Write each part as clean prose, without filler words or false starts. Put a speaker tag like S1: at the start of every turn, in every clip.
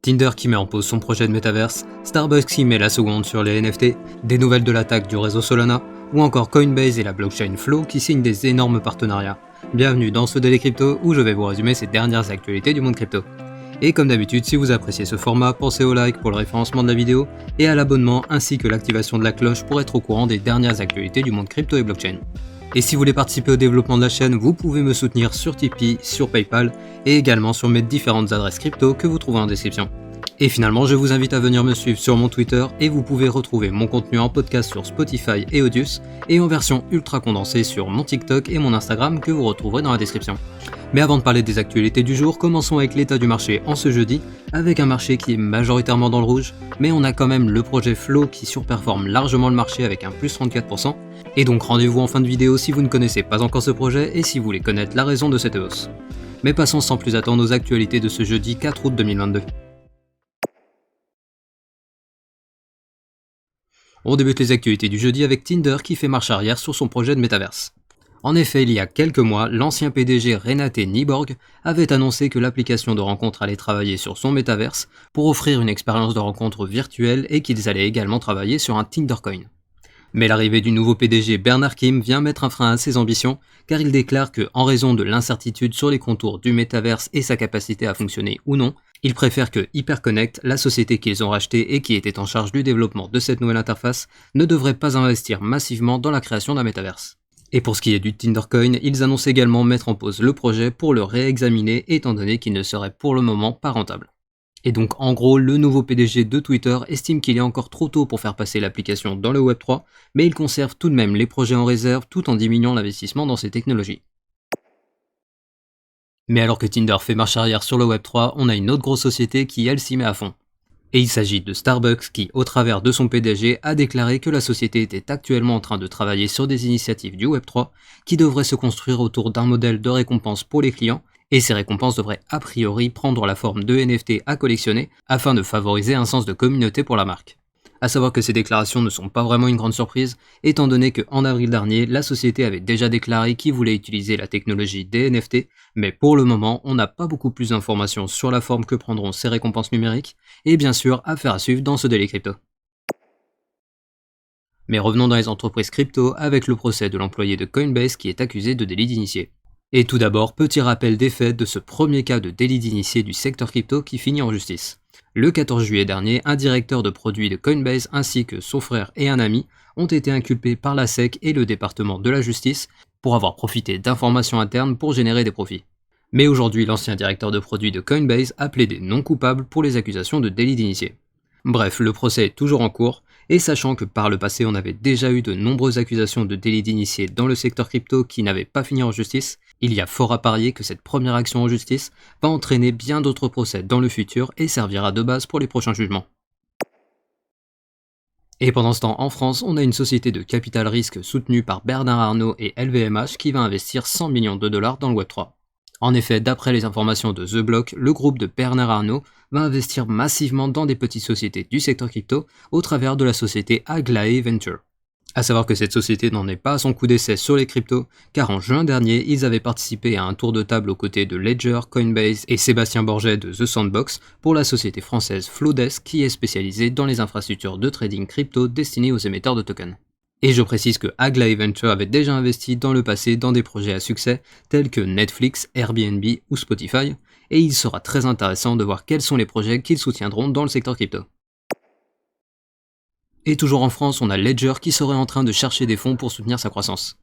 S1: Tinder qui met en pause son projet de métaverse, Starbucks qui met la seconde sur les NFT, des nouvelles de l'attaque du réseau Solana, ou encore Coinbase et la blockchain Flow qui signent des énormes partenariats. Bienvenue dans ce Daily Crypto où je vais vous résumer ces dernières actualités du monde crypto. Et comme d'habitude, si vous appréciez ce format, pensez au like pour le référencement de la vidéo et à l'abonnement ainsi que l'activation de la cloche pour être au courant des dernières actualités du monde crypto et blockchain. Et si vous voulez participer au développement de la chaîne, vous pouvez me soutenir sur Tipeee, sur Paypal et également sur mes différentes adresses crypto que vous trouverez en description. Et finalement, je vous invite à venir me suivre sur mon Twitter et vous pouvez retrouver mon contenu en podcast sur Spotify et Audius et en version ultra condensée sur mon TikTok et mon Instagram que vous retrouverez dans la description. Mais avant de parler des actualités du jour, commençons avec l'état du marché en ce jeudi, avec un marché qui est majoritairement dans le rouge, mais on a quand même le projet Flow qui surperforme largement le marché avec un plus 34%, et donc rendez-vous en fin de vidéo si vous ne connaissez pas encore ce projet et si vous voulez connaître la raison de cette hausse. Mais passons sans plus attendre aux actualités de ce jeudi 4 août 2022. On débute les actualités du jeudi avec Tinder qui fait marche arrière sur son projet de métaverse. En effet, il y a quelques mois, l'ancien PDG Renate Nyborg avait annoncé que l'application de rencontre allait travailler sur son métaverse pour offrir une expérience de rencontre virtuelle et qu'ils allaient également travailler sur un Tindercoin. Mais l'arrivée du nouveau PDG Bernard Kim vient mettre un frein à ses ambitions car il déclare que, en raison de l'incertitude sur les contours du métaverse et sa capacité à fonctionner ou non, il préfère que HyperConnect, la société qu'ils ont rachetée et qui était en charge du développement de cette nouvelle interface, ne devrait pas investir massivement dans la création d'un métaverse. Et pour ce qui est du Tindercoin, ils annoncent également mettre en pause le projet pour le réexaminer étant donné qu'il ne serait pour le moment pas rentable. Et donc en gros, le nouveau PDG de Twitter estime qu'il est encore trop tôt pour faire passer l'application dans le Web3, mais il conserve tout de même les projets en réserve tout en diminuant l'investissement dans ces technologies. Mais alors que Tinder fait marche arrière sur le Web3, on a une autre grosse société qui elle s'y met à fond. Et il s'agit de Starbucks qui, au travers de son PDG, a déclaré que la société était actuellement en train de travailler sur des initiatives du Web3 qui devraient se construire autour d'un modèle de récompense pour les clients, et ces récompenses devraient a priori prendre la forme de NFT à collectionner afin de favoriser un sens de communauté pour la marque. A savoir que ces déclarations ne sont pas vraiment une grande surprise, étant donné qu'en avril dernier, la société avait déjà déclaré qu'il voulait utiliser la technologie des NFT, mais pour le moment, on n'a pas beaucoup plus d'informations sur la forme que prendront ces récompenses numériques, et bien sûr, affaire à suivre dans ce Daily Crypto. Mais revenons dans les entreprises crypto avec le procès de l'employé de Coinbase qui est accusé de délit d'initié. Et tout d'abord, petit rappel des faits de ce premier cas de délit d'initié du secteur crypto qui finit en justice. Le 14 juillet dernier, un directeur de produits de Coinbase ainsi que son frère et un ami ont été inculpés par la SEC et le département de la justice pour avoir profité d'informations internes pour générer des profits. Mais aujourd'hui, l'ancien directeur de produits de Coinbase a plaidé non coupable pour les accusations de délit d'initié. Bref, le procès est toujours en cours, et sachant que par le passé on avait déjà eu de nombreuses accusations de délit d'initié dans le secteur crypto qui n'avaient pas fini en justice, il y a fort à parier que cette première action en justice va entraîner bien d'autres procès dans le futur et servira de base pour les prochains jugements. Et pendant ce temps, en France, on a une société de capital risque soutenue par Bernard Arnault et LVMH qui va investir 100 millions de dollars dans le Web3. En effet, d'après les informations de The Block, le groupe de Bernard Arnault va investir massivement dans des petites sociétés du secteur crypto au travers de la société Aglaé Venture. A savoir que cette société n'en est pas à son coup d'essai sur les cryptos, car en juin dernier, ils avaient participé à un tour de table aux côtés de Ledger, Coinbase et Sébastien Borget de The Sandbox pour la société française Flowdesk qui est spécialisée dans les infrastructures de trading crypto destinées aux émetteurs de tokens. Et je précise que Aglaé Venture avait déjà investi dans le passé dans des projets à succès tels que Netflix, Airbnb ou Spotify, et il sera très intéressant de voir quels sont les projets qu'ils soutiendront dans le secteur crypto. Et toujours en France, on a Ledger qui serait en train de chercher des fonds pour soutenir sa croissance.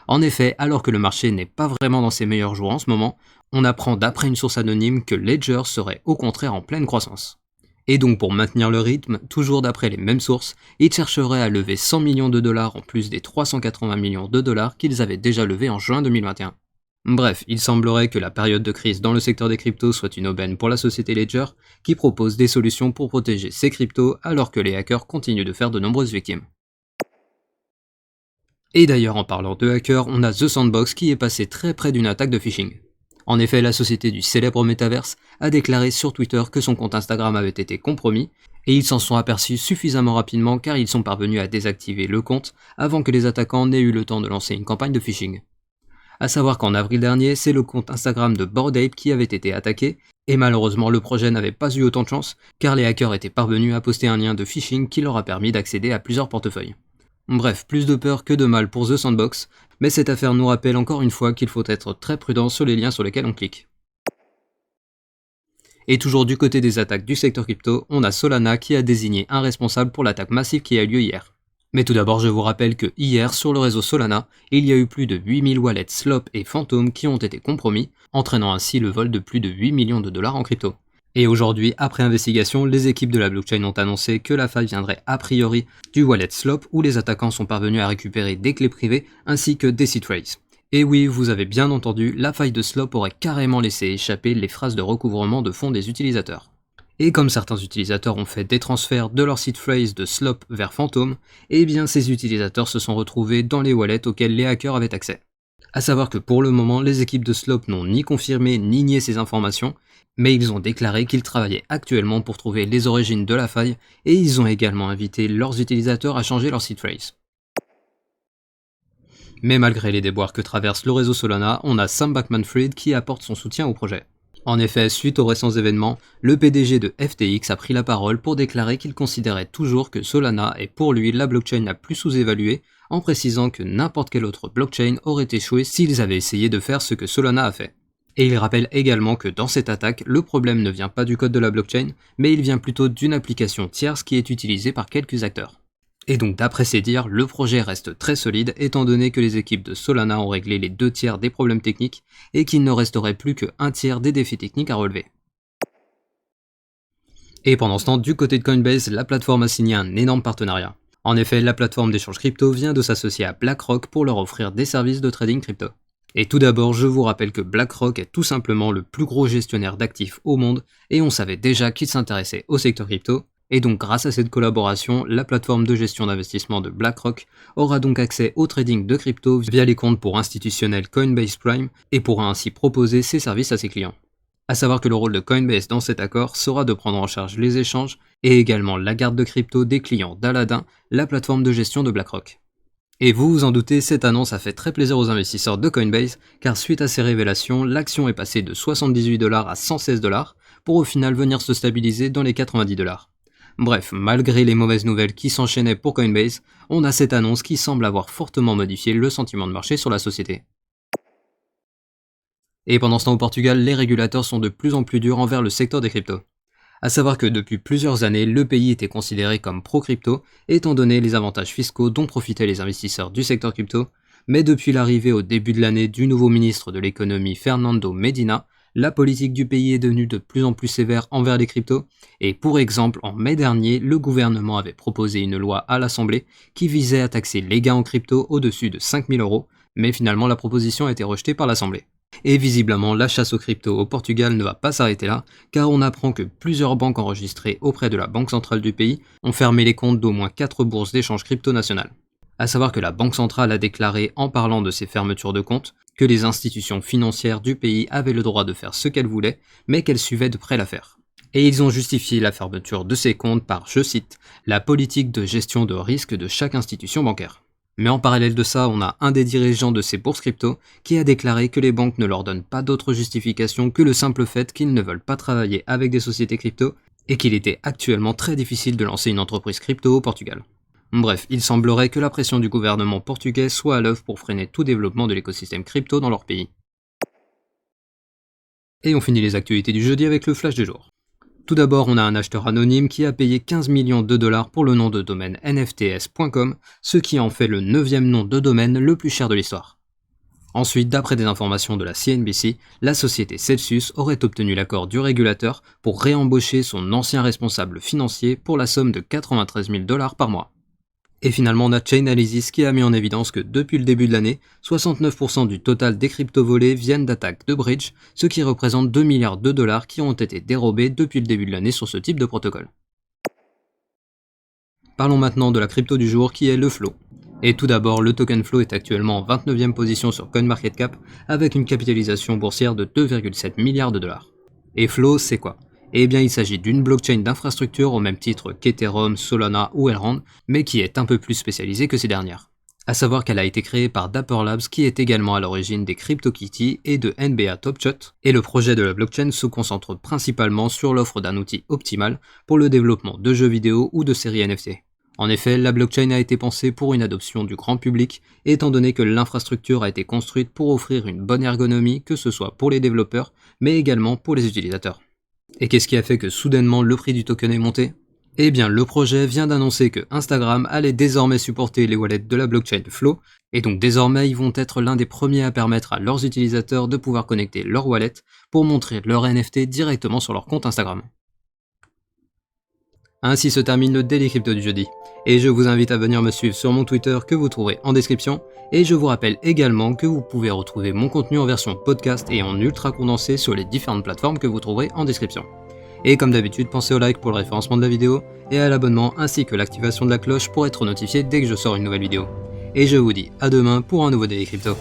S1: En effet, alors que le marché n'est pas vraiment dans ses meilleurs jours en ce moment, on apprend d'après une source anonyme que Ledger serait au contraire en pleine croissance. Et donc pour maintenir le rythme, toujours d'après les mêmes sources, ils chercheraient à lever 100 millions de dollars en plus des 380 millions de dollars qu'ils avaient déjà levés en juin 2021. Bref, il semblerait que la période de crise dans le secteur des cryptos soit une aubaine pour la société Ledger, qui propose des solutions pour protéger ses cryptos alors que les hackers continuent de faire de nombreuses victimes. Et d'ailleurs en parlant de hackers, on a The Sandbox qui est passé très près d'une attaque de phishing. En effet, la société du célèbre métaverse a déclaré sur Twitter que son compte Instagram avait été compromis, et ils s'en sont aperçus suffisamment rapidement car ils sont parvenus à désactiver le compte avant que les attaquants n'aient eu le temps de lancer une campagne de phishing. A savoir qu'en avril dernier, c'est le compte Instagram de Bored Ape qui avait été attaqué, Et malheureusement, le projet n'avait pas eu autant de chance, car les hackers étaient parvenus à poster un lien de phishing qui leur a permis d'accéder à plusieurs portefeuilles. Bref, plus de peur que de mal pour The Sandbox, mais cette affaire nous rappelle encore une fois qu'il faut être très prudent sur les liens sur lesquels on clique. Et toujours du côté des attaques du secteur crypto, on a Solana qui a désigné un responsable pour l'attaque massive qui a eu lieu hier. Mais tout d'abord, je vous rappelle que hier, sur le réseau Solana, il y a eu plus de 8000 wallets Slop et Phantom qui ont été compromis, entraînant ainsi le vol de plus de 8 millions de dollars en crypto. Et aujourd'hui, après investigation, les équipes de la blockchain ont annoncé que la faille viendrait a priori du wallet Slop où les attaquants sont parvenus à récupérer des clés privées ainsi que des seed phrases. Et oui, vous avez bien entendu, la faille de Slop aurait carrément laissé échapper les phrases de recouvrement de fonds des utilisateurs. Et comme certains utilisateurs ont fait des transferts de leur seed phrase de Slop vers Phantom, eh bien ces utilisateurs se sont retrouvés dans les wallets auxquels les hackers avaient accès. A savoir que pour le moment, les équipes de Slop n'ont ni confirmé ni nié ces informations, mais ils ont déclaré qu'ils travaillaient actuellement pour trouver les origines de la faille et ils ont également invité leurs utilisateurs à changer leur seed phrase. Mais malgré les déboires que traverse le réseau Solana, on a Sam Bankman-Fried qui apporte son soutien au projet. En effet, suite aux récents événements, le PDG de FTX a pris la parole pour déclarer qu'il considérait toujours que Solana est pour lui la blockchain la plus sous-évaluée, en précisant que n'importe quelle autre blockchain aurait échoué s'ils avaient essayé de faire ce que Solana a fait. Et il rappelle également que dans cette attaque, le problème ne vient pas du code de la blockchain, mais il vient plutôt d'une application tierce qui est utilisée par quelques acteurs. Et donc d'après ses dires, le projet reste très solide étant donné que les équipes de Solana ont réglé les 2/3 des problèmes techniques et qu'il ne resterait plus que 1/3 des défis techniques à relever. Et pendant ce temps, du côté de Coinbase, la plateforme a signé un énorme partenariat. En effet, la plateforme d'échange crypto vient de s'associer à BlackRock pour leur offrir des services de trading crypto. Et tout d'abord, je vous rappelle que BlackRock est tout simplement le plus gros gestionnaire d'actifs au monde et on savait déjà qu'il s'intéressait au secteur crypto. Et donc grâce à cette collaboration, la plateforme de gestion d'investissement de BlackRock aura donc accès au trading de crypto via les comptes pour institutionnels Coinbase Prime et pourra ainsi proposer ses services à ses clients. A savoir que le rôle de Coinbase dans cet accord sera de prendre en charge les échanges et également la garde de crypto des clients d'Aladin, la plateforme de gestion de BlackRock. Et vous vous en doutez, cette annonce a fait très plaisir aux investisseurs de Coinbase car suite à ces révélations, l'action est passée de 78$ à 116$ pour au final venir se stabiliser dans les 90$. Bref, malgré les mauvaises nouvelles qui s'enchaînaient pour Coinbase, on a cette annonce qui semble avoir fortement modifié le sentiment de marché sur la société. Et pendant ce temps au Portugal, les régulateurs sont de plus en plus durs envers le secteur des cryptos. A savoir que depuis plusieurs années, le pays était considéré comme pro-crypto, étant donné les avantages fiscaux dont profitaient les investisseurs du secteur crypto, mais depuis l'arrivée au début de l'année du nouveau ministre de l'économie Fernando Medina, la politique du pays est devenue de plus en plus sévère envers les cryptos, et pour exemple, en mai dernier, le gouvernement avait proposé une loi à l'Assemblée qui visait à taxer les gains en crypto au-dessus de 5000€, mais finalement la proposition a été rejetée par l'Assemblée. Et visiblement, la chasse aux cryptos au Portugal ne va pas s'arrêter là, car on apprend que plusieurs banques enregistrées auprès de la Banque centrale du pays ont fermé les comptes d'au moins 4 bourses d'échange crypto nationales. A savoir que la Banque centrale a déclaré en parlant de ces fermetures de comptes que les institutions financières du pays avaient le droit de faire ce qu'elles voulaient, mais qu'elles suivaient de près l'affaire. Et ils ont justifié la fermeture de ces comptes par, je cite, la politique de gestion de risque de chaque institution bancaire. Mais en parallèle de ça, on a un des dirigeants de ces bourses crypto qui a déclaré que les banques ne leur donnent pas d'autre justification que le simple fait qu'ils ne veulent pas travailler avec des sociétés crypto et qu'il était actuellement très difficile de lancer une entreprise crypto au Portugal. Bref, il semblerait que la pression du gouvernement portugais soit à l'œuvre pour freiner tout développement de l'écosystème crypto dans leur pays. Et on finit les actualités du jeudi avec le flash du jour. Tout d'abord, on a un acheteur anonyme qui a payé 15 millions de dollars pour le nom de domaine nfts.com, ce qui en fait le 9e nom de domaine le plus cher de l'histoire. Ensuite, d'après des informations de la CNBC, la société Celsius aurait obtenu l'accord du régulateur pour réembaucher son ancien responsable financier pour la somme de 93 000 $ par mois. Et finalement, on a Chainalysis qui a mis en évidence que depuis le début de l'année, 69% du total des cryptos volés viennent d'attaques de bridge, ce qui représente 2 milliards de dollars qui ont été dérobés depuis le début de l'année sur ce type de protocole. Parlons maintenant de la crypto du jour qui est le Flow. Et tout d'abord, le token Flow est actuellement en 29e position sur CoinMarketCap avec une capitalisation boursière de 2,7 milliards de dollars. Et Flow, c'est quoi ? Eh bien, il s'agit d'une blockchain d'infrastructure au même titre qu'Ethereum, Solana ou Elrond, mais qui est un peu plus spécialisée que ces dernières. À savoir qu'elle a été créée par Dapper Labs qui est également à l'origine des CryptoKitty et de NBA Top Shot, et le projet de la blockchain se concentre principalement sur l'offre d'un outil optimal pour le développement de jeux vidéo ou de séries NFT. En effet, la blockchain a été pensée pour une adoption du grand public, étant donné que l'infrastructure a été construite pour offrir une bonne ergonomie, que ce soit pour les développeurs, mais également pour les utilisateurs. Et qu'est-ce qui a fait que soudainement le prix du token est monté ? Eh bien, le projet vient d'annoncer que Instagram allait désormais supporter les wallets de la blockchain Flow, et donc désormais ils vont être l'un des premiers à permettre à leurs utilisateurs de pouvoir connecter leur wallet pour montrer leur NFT directement sur leur compte Instagram. Ainsi se termine le Daily Crypto du jeudi, et je vous invite à venir me suivre sur mon Twitter que vous trouverez en description, et je vous rappelle également que vous pouvez retrouver mon contenu en version podcast et en ultra condensé sur les différentes plateformes que vous trouverez en description. Et comme d'habitude, pensez au like pour le référencement de la vidéo, et à l'abonnement ainsi que l'activation de la cloche pour être notifié dès que je sors une nouvelle vidéo. Et je vous dis à demain pour un nouveau Daily Crypto.